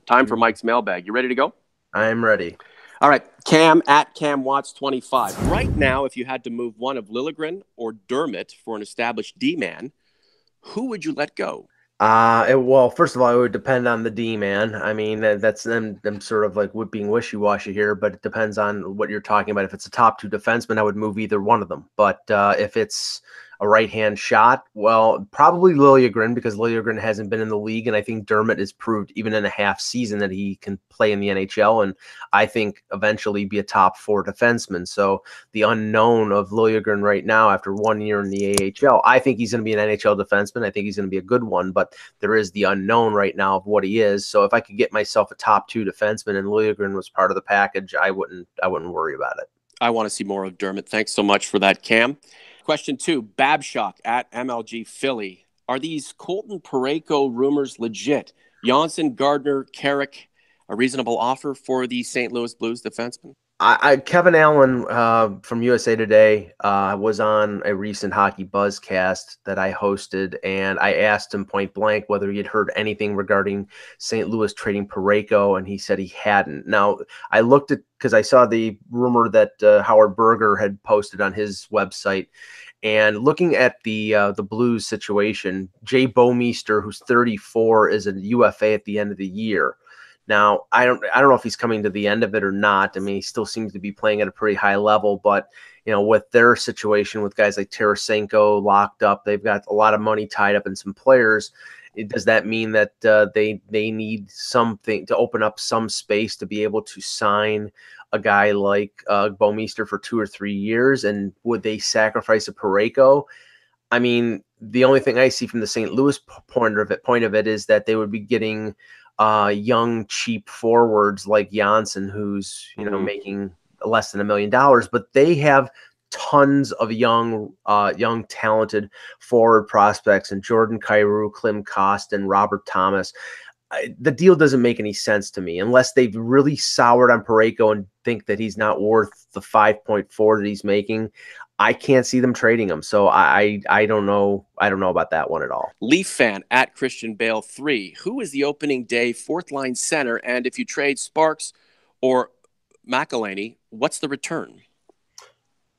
Time for Mike's mailbag. You ready to go? I'm ready. All right. Cam at CamWatts25. Right now, if you had to move one of Liljegren or Dermott for an established D-man, who would you let go? Well, first of all, it would depend on the D man. I mean, that's them sort of like being wishy-washy here, but it depends on what you're talking about. If it's a top two defenseman, I would move either one of them. But if it's a right-hand shot, well, probably Liljegren, because Liljegren hasn't been in the league, and I think Dermott has proved even in a half season that he can play in the NHL, and I think eventually be a top four defenseman. So the unknown of Liljegren right now after 1 year in the AHL, I think he's going to be an NHL defenseman. I think he's going to be a good one, but there is the unknown right now of what he is. So if I could get myself a top two defenseman and Liljegren was part of the package, I wouldn't worry about it. I want to see more of Dermott. Thanks so much for that, Cam. Question 2, Babshock at MLG Philly. Are these Colton Parayko rumors legit? Janssen, Gardner, Carrick, a reasonable offer for the St. Louis Blues defenseman? Kevin Allen from USA Today was on a recent Hockey Buzzcast that I hosted, and I asked him point blank whether he had heard anything regarding St. Louis trading Parayko, and he said he hadn't. Now, I looked at, because I saw the rumor that Howard Berger had posted on his website, and looking at the Blues situation, Jay Bouwmeester, who's 34, is a UFA at the end of the year. Now, I don't know if he's coming to the end of it or not. I mean, he still seems to be playing at a pretty high level, but with their situation with guys like Tarasenko locked up, they've got a lot of money tied up in some players. Does that mean that they need something to open up some space to be able to sign a guy like Bouwmeester for 2 or 3 years? And would they sacrifice a Parayko? I mean, the only thing I see from the St. Louis point of it is that they would be getting young, cheap forwards like Janssen, who's making less than $1 million, but they have tons of young, talented forward prospects, and Jordan Kyrou, Klim Kostin, Robert Thomas. The deal doesn't make any sense to me unless they've really soured on Parayko and think that he's not worth the 5.4 that he's making. I can't see them trading him. So I don't know. I don't know about that one at all. Leaf fan at Christian Bale 3. Who is the opening day fourth line center? And if you trade Sparks or McElhinney, what's the return?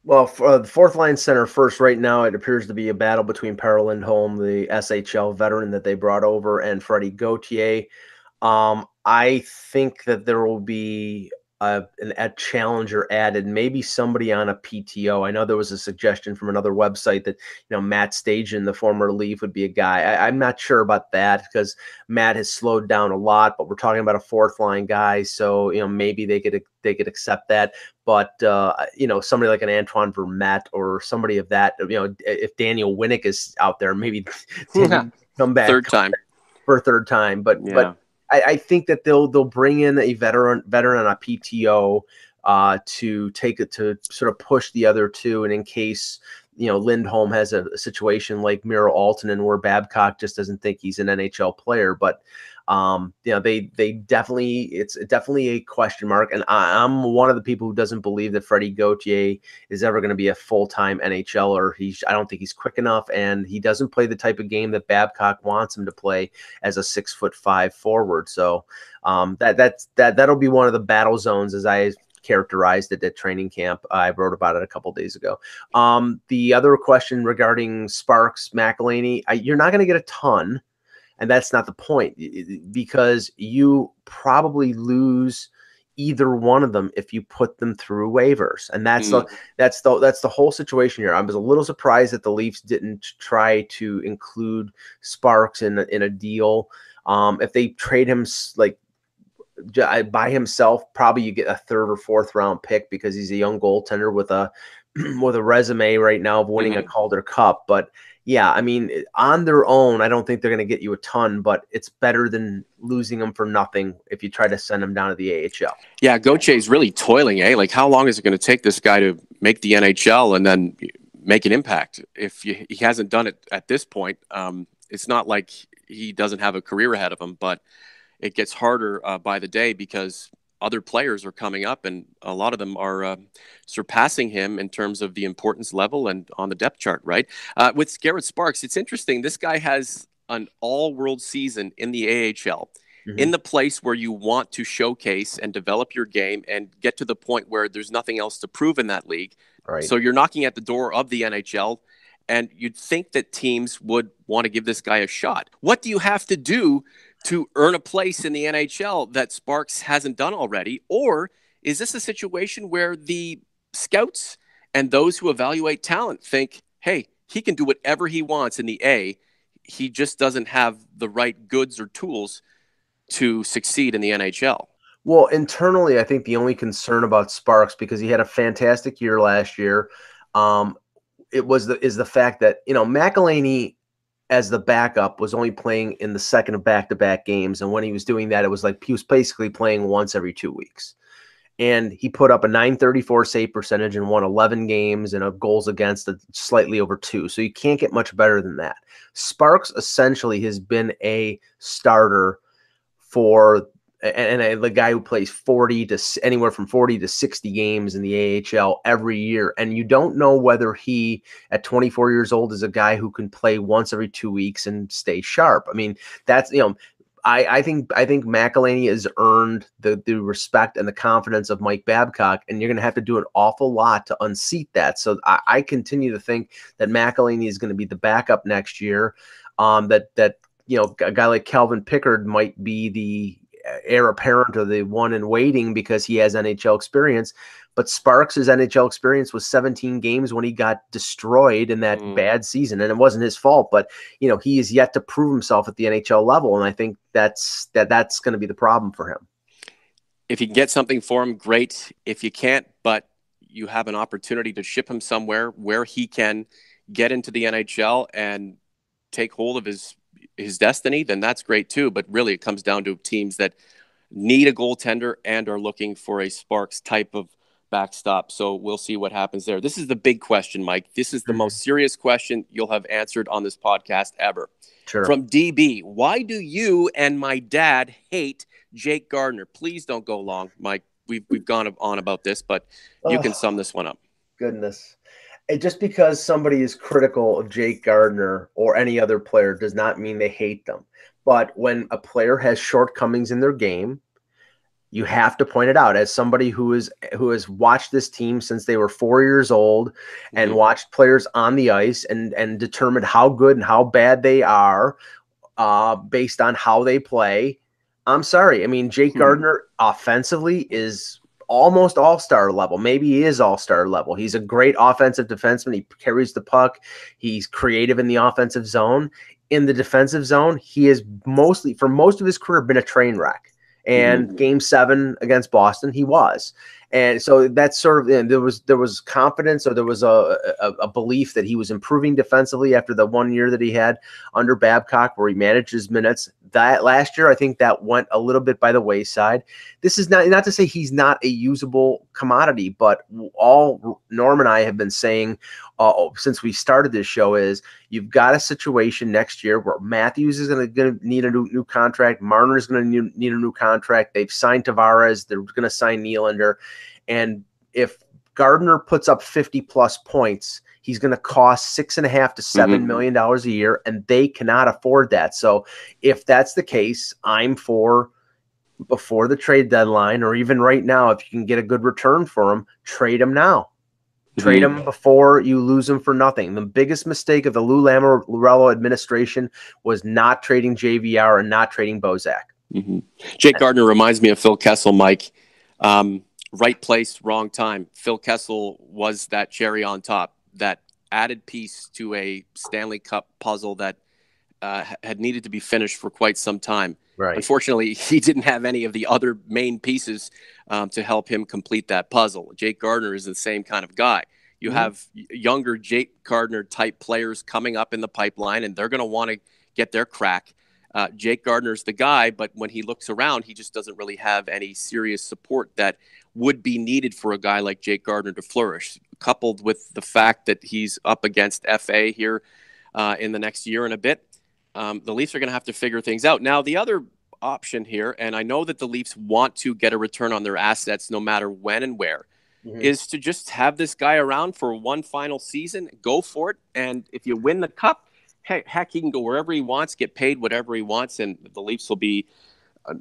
Well, for the fourth line center first, right now it appears to be a battle between Per Lindholm, the SHL veteran that they brought over, and Freddie Gauthier. I think that there will be a challenger added, maybe somebody on a PTO. I know there was a suggestion from another website that Matt Stajan, the former Leaf, would be a guy. I'm not sure about that because Matt has slowed down a lot, but we're talking about a fourth line guy, so maybe they could accept that. But somebody like an Antoine Vermette or somebody of that, if Daniel Winnick is out there, maybe come back for a third time. But I think that they'll bring in a veteran on a PTO to take it to sort of push the other two, and in case Lindholm has a situation like Miro Aaltonen where Babcock just doesn't think he's an NHL player, but they definitely, it's definitely a question mark, and I'm one of the people who doesn't believe that Freddie Gauthier is ever going to be a full-time NHLer. I don't think he's quick enough, and he doesn't play the type of game that Babcock wants him to play as a 6'5" forward. So that'll be one of the battle zones, as I characterized it at training camp. I wrote about it a couple days ago. The other question regarding Sparks, McElhinney, you're not going to get a ton. And that's not the point, because you probably lose either one of them if you put them through waivers. And that's the whole situation here. I was a little surprised that the Leafs didn't try to include Sparks in a deal. If they trade him like by himself, probably you get a third or fourth round pick because he's a young goaltender with a resume right now of winning a Calder Cup. But yeah, I mean, on their own, I don't think they're going to get you a ton, but it's better than losing them for nothing if you try to send them down to the AHL. Yeah, Gauthier is really toiling, eh? Like, how long is it going to take this guy to make the NHL and then make an impact? If he hasn't done it at this point, it's not like he doesn't have a career ahead of him, but it gets harder by the day because other players are coming up, and a lot of them are surpassing him in terms of the importance level and on the depth chart, right? With Garrett Sparks, it's interesting. This guy has an all-world season in the AHL. in the place where you want to showcase and develop your game and get to the point where there's nothing else to prove in that league. Right. So you're knocking at the door of the NHL, and you'd think that teams would want to give this guy a shot. What do you have to do to earn a place in the NHL that Sparks hasn't done already? Or is this a situation where the scouts and those who evaluate talent think, hey, he can do whatever he wants in the A. He just doesn't have the right goods or tools to succeed in the NHL. Well, internally, I think the only concern about Sparks, because he had a fantastic year last year, is the fact that, McElhinney as the backup was only playing in the second of back-to-back games, and when he was doing that, it was like he was basically playing once every 2 weeks. And he put up a .934 save percentage and won 11 games and a goals against slightly over 2. So you can't get much better than that. Sparks essentially has been a starter for the guy who plays 40 to anywhere from 40 to 60 games in the AHL every year. And you don't know whether he at 24 years old is a guy who can play once every 2 weeks and stay sharp. I mean, that's, I think McElhinney has earned the respect and the confidence of Mike Babcock, and you're going to have to do an awful lot to unseat that. So I continue to think that McElhinney is going to be the backup next year. That a guy like Calvin Pickard might be the heir apparent or the one in waiting because he has NHL experience. But Sparks' NHL experience was 17 games when he got destroyed in that bad season, and it wasn't his fault. But he is yet to prove himself at the NHL level, and I think that's going to be the problem for him. If you can get something for him, great. If you can't, but you have an opportunity to ship him somewhere where he can get into the NHL and take hold of his destiny, then that's great too. But really, it comes down to teams that need a goaltender and are looking for a Sparks type of backstop. So we'll see what happens there. This is the big question, Mike. This is the most serious question you'll have answered on this podcast ever. Sure. From DB, why do you and my dad hate Jake Gardiner? Please don't go long, Mike. We've gone on about this, but you can sum this one up. Goodness. Just because somebody is critical of Jake Gardiner or any other player does not mean they hate them. But when a player has shortcomings in their game, you have to point it out. As somebody who has watched this team since they were 4 years old and watched players on the ice and determined how good and how bad they are based on how they play. I'm sorry. I mean, Jake Gardiner offensively is almost all-star level. Maybe he is all-star level. He's a great offensive defenseman. He carries the puck. He's creative in the offensive zone. In the defensive zone, he is mostly, for most of his career, been a train wreck. And Game 7 against Boston, he was. And so that's sort of, there was confidence, or there was a belief that he was improving defensively after the 1 year that he had under Babcock, where he managed his minutes. That last year, I think that went a little bit by the wayside. This is not to say he's not a usable commodity, but all Norm and I have been saying since we started this show is you've got a situation next year where Matthews is going to need a new contract. Marner is going to need a new contract. They've signed Tavares. They're going to sign Nylander. And if Gardiner puts up 50-plus points, he's going to cost $6.5 to $7 million a year, and they cannot afford that. So if that's the case, I'm for before the trade deadline, or even right now, if you can get a good return for him, trade him now. Trade him before you lose him for nothing. The biggest mistake of the Lou Lamoriello administration was not trading JVR and not trading Bozak. Jake Gardiner reminds me of Phil Kessel, Mike. Right place, wrong time. Phil Kessel was that cherry on top, that added piece to a Stanley Cup puzzle that had needed to be finished for quite some time. Right. Unfortunately, he didn't have any of the other main pieces to help him complete that puzzle. Jake Gardiner is the same kind of guy. You have younger Jake Gardiner type players coming up in the pipeline, and they're going to want to get their crack. Jake Gardiner's the guy, but when he looks around, he just doesn't really have any serious support that would be needed for a guy like Jake Gardiner to flourish, coupled with the fact that he's up against FA here in the next year and a bit. The Leafs are going to have to figure things out. Now, the other option here, and I know that the Leafs want to get a return on their assets no matter when and where, is to just have this guy around for one final season, go for it, and if you win the Cup, heck, he can go wherever he wants, get paid whatever he wants, and the Leafs will be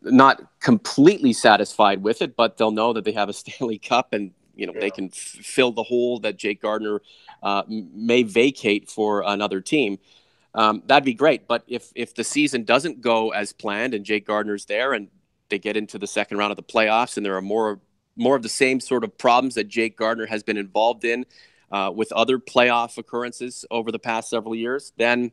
not completely satisfied with it, but they'll know that they have a Stanley Cup, and they can fill the hole that Jake Gardiner may vacate for another team. That'd be great. But if the season doesn't go as planned and Jake Gardner's there and they get into the second round of the playoffs and there are more of the same sort of problems that Jake Gardiner has been involved in with other playoff occurrences over the past several years, then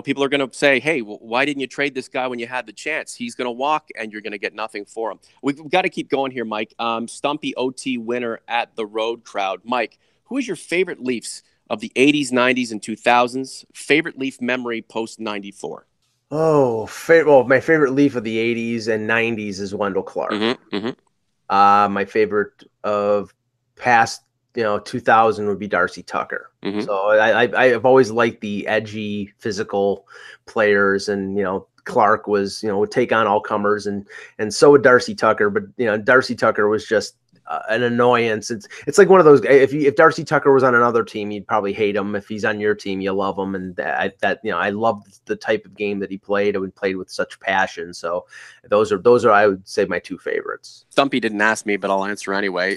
people are going to say, hey, why didn't you trade this guy when you had the chance? He's going to walk and you're going to get nothing for him. We've got to keep going here, Mike. Stumpy OT winner at the Road Crowd. Mike, who is your favorite Leafs of the 80s, 90s, and 2000s? Favorite Leaf memory post 94? Oh, well, my favorite Leaf of the 80s and 90s is Wendell Clark. Mm-hmm, mm-hmm. My favorite of past 2000 would be Darcy Tucker. Mm-hmm. So I've always liked the edgy, physical players, and Clark was would take on all comers, and so would Darcy Tucker. But Darcy Tucker was just an annoyance. It's like one of those. If Darcy Tucker was on another team, you'd probably hate him. If he's on your team, you love him. And I loved the type of game that he played and played with such passion. So those are I would say my two favorites. Stumpy didn't ask me, but I'll answer anyway.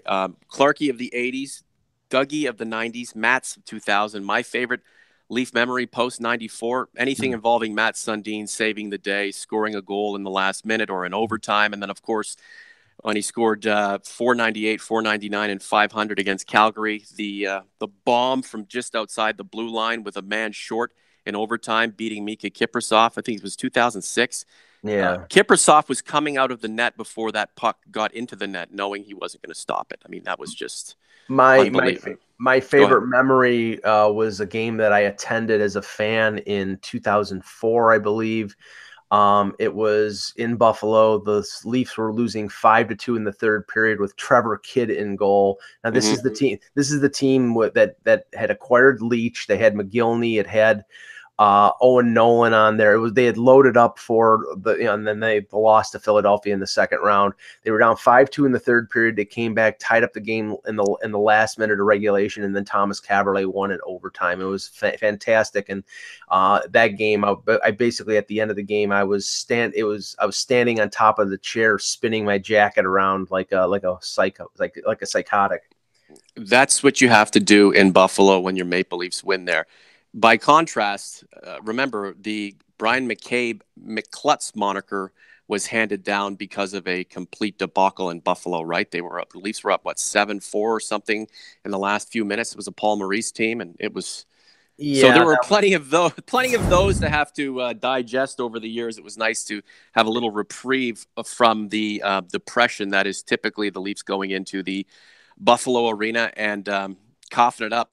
Clarky of the 80s, Dougie of the 90s, Matt's 2000. My favorite Leaf memory post 94, anything involving Matt Sundin saving the day, scoring a goal in the last minute or in overtime. And then, of course, when he scored 498, 499, and 500 against Calgary, the bomb from just outside the blue line with a man short in overtime, beating Mika Kiprasov. I think it was 2006. Yeah. Kiprasov was coming out of the net before that puck got into the net, knowing he wasn't going to stop it. I mean, that was just unbelievable. My favorite memory was a game that I attended as a fan in 2004, I believe. It was in Buffalo. The Leafs were losing 5-2 in the third period with Trevor Kidd in goal. Now this is the team. This is the team that had acquired Leach. They had McGillney. It had Owen Nolan on there. They had loaded up for and then they lost to Philadelphia in the second round. They were down 5-2 in the third period. They came back, tied up the game in the last minute of regulation, and then Thomas Caberlet won in overtime. It was fantastic. And that game, I basically at the end of the game, I was standing on top of the chair, spinning my jacket around like a psychotic. That's what you have to do in Buffalo when your Maple Leafs win there. By contrast, remember the Brian McCabe McClutz moniker was handed down because of a complete debacle in Buffalo, right? The Leafs were up, 7-4 or something in the last few minutes. It was a Paul Maurice team, and it was so there were plenty of those to have to digest over the years. It was nice to have a little reprieve from the depression that is typically the Leafs going into the Buffalo arena and coughing it up.